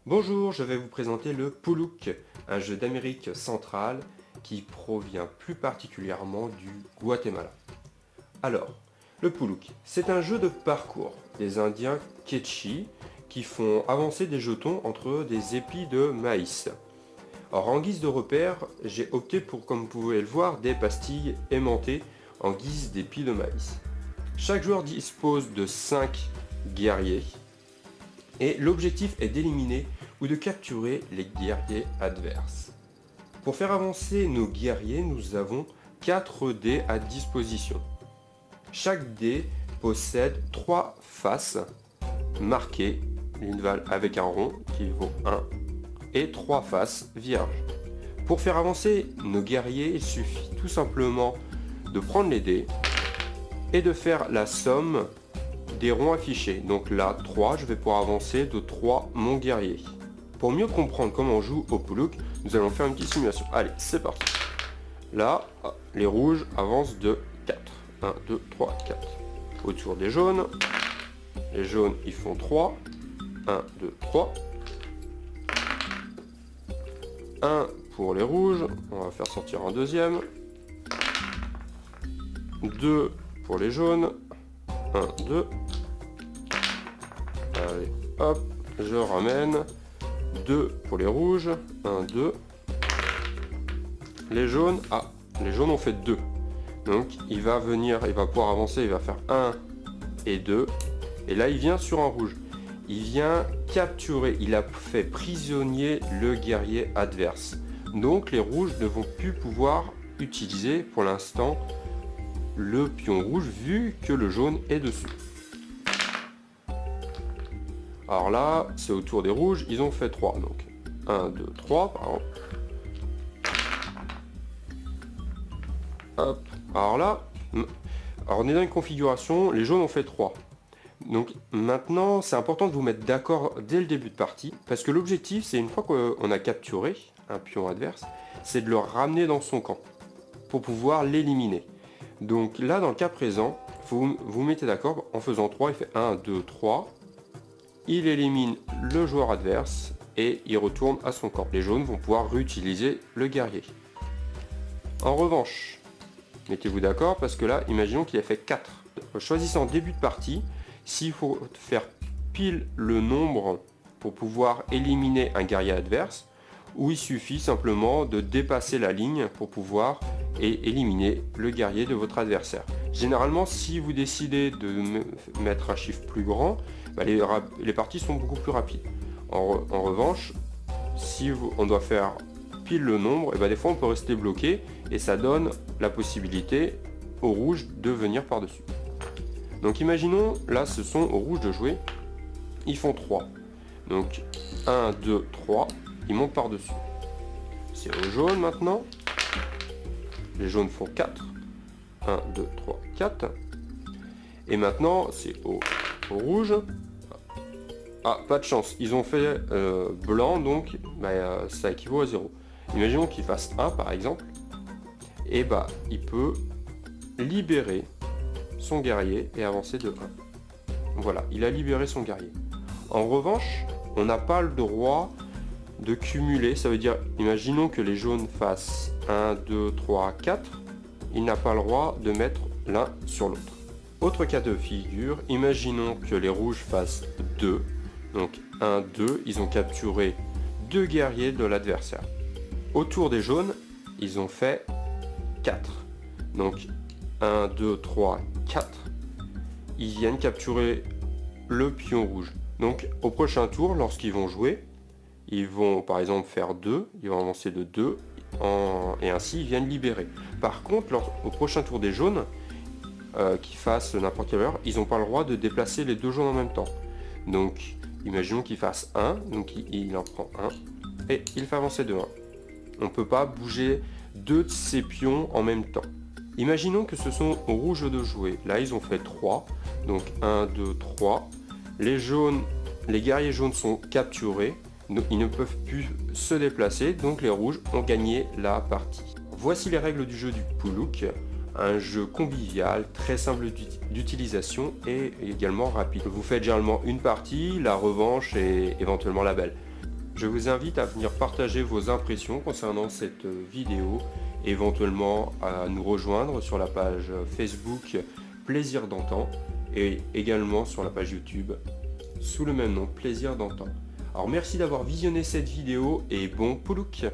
Bonjour, je vais vous présenter le Poulouk, un jeu d'Amérique centrale qui provient plus particulièrement du Guatemala. Alors, le Poulouk, c'est un jeu de parcours des Indiens Quechis qui font avancer des jetons entre des épis de maïs. Alors, en guise de repère, j'ai opté pour, comme vous pouvez le voir, des pastilles aimantées en guise d'épis de maïs. Chaque joueur dispose de 5 guerriers et l'objectif est d'éliminer ou de capturer les guerriers adverses. Pour faire avancer nos guerriers, nous avons 4 dés à disposition. Chaque dé possède 3 faces marquées, une valve avec un rond qui vaut 1 et 3 faces vierges. Pour faire avancer nos guerriers, il suffit tout simplement de prendre les dés et de faire la somme des ronds affichés. Donc là, 3, je vais pouvoir avancer de 3 mon guerrier. Pour mieux comprendre comment on joue au Poulouk, nous allons faire une petite simulation. Allez, c'est parti. Là, les rouges avancent de 4. 1, 2, 3, 4. Autour des jaunes, les jaunes ils font 3. 1, 2, 3. 1 pour les rouges, on va faire sortir un deuxième. 2 pour les jaunes. 1, 2. Allez, hop, je ramène. 2 pour les rouges. 1, 2. Les jaunes, les jaunes ont fait 2. Donc il va venir, il va pouvoir avancer, il va faire 1 et 2. Et là il vient sur un rouge. Il vient capturer, il a fait prisonnier le guerrier adverse. Donc les rouges ne vont plus pouvoir utiliser pour l'instant le pion rouge vu que le jaune est dessus. Alors là, c'est au tour des rouges, ils ont fait 3. Donc 1, 2, 3 par exemple. Hop. Alors là, on est dans une configuration, les jaunes ont fait 3. Donc maintenant, c'est important de vous mettre d'accord dès le début de partie, parce que l'objectif, c'est une fois qu'on a capturé un pion adverse, c'est de le ramener dans son camp, pour pouvoir l'éliminer. Donc là, dans le cas présent, vous vous mettez d'accord, en faisant 3, il fait 1, 2, 3, il élimine le joueur adverse, et il retourne à son camp. Les jaunes vont pouvoir réutiliser le guerrier. En revanche, mettez-vous d'accord, parce que là, imaginons qu'il a fait 4. Choisissez en début de partie, s'il faut faire pile le nombre pour pouvoir éliminer un guerrier adverse, ou il suffit simplement de dépasser la ligne pour pouvoir éliminer le guerrier de votre adversaire. Généralement, si vous décidez de mettre un chiffre plus grand, les parties sont beaucoup plus rapides. En revanche, si on doit faire pile le nombre, et des fois on peut rester bloqué et ça donne la possibilité au rouge de venir par-dessus. Donc imaginons, là ce sont aux rouges de jouer, ils font 3. Donc 1, 2, 3, ils montent par-dessus. C'est aux jaunes maintenant. Les jaunes font 4. 1, 2, 3, 4. Et maintenant c'est aux rouges. Ah, pas de chance, ils ont fait blanc, donc ça équivaut à 0. Imaginons qu'il fasse 1 par exemple. Et il peut libérer son guerrier et avancer de 1. Voilà, il a libéré son guerrier. En revanche, on n'a pas le droit de cumuler, ça veut dire, imaginons que les jaunes fassent 1, 2, 3, 4, il n'a pas le droit de mettre l'un sur l'autre. Autre cas de figure, imaginons que les rouges fassent 2, donc 1, 2, ils ont capturé 2 guerriers de l'adversaire. Autour des jaunes, ils ont fait 4. Donc 1, 2, 3, 4. Ils viennent capturer le pion rouge. Donc au prochain tour, lorsqu'ils vont jouer, ils vont par exemple faire 2, ils vont avancer de 2, et ainsi ils viennent libérer. Par contre, au prochain tour des jaunes, qui fassent n'importe quelle heure, ils n'ont pas le droit de déplacer les deux jaunes en même temps. Donc imaginons qu'ils fassent 1, donc il en prend 1, et il fait avancer de 1. On ne peut pas bouger 2 de ces pions en même temps. Imaginons que ce sont aux rouges de jouer. Là, ils ont fait 3. Donc 1, 2, 3. Les guerriers jaunes sont capturés. Ils ne peuvent plus se déplacer. Donc les rouges ont gagné la partie. Voici les règles du jeu du Poulouk. Un jeu convivial, très simple d'utilisation et également rapide. Vous faites généralement une partie, la revanche et éventuellement la belle. Je vous invite à venir partager vos impressions concernant cette vidéo, éventuellement à nous rejoindre sur la page Facebook Plaisir d'Antan et également sur la page YouTube sous le même nom, Plaisir d'Antan. Alors merci d'avoir visionné cette vidéo et bon poulouk!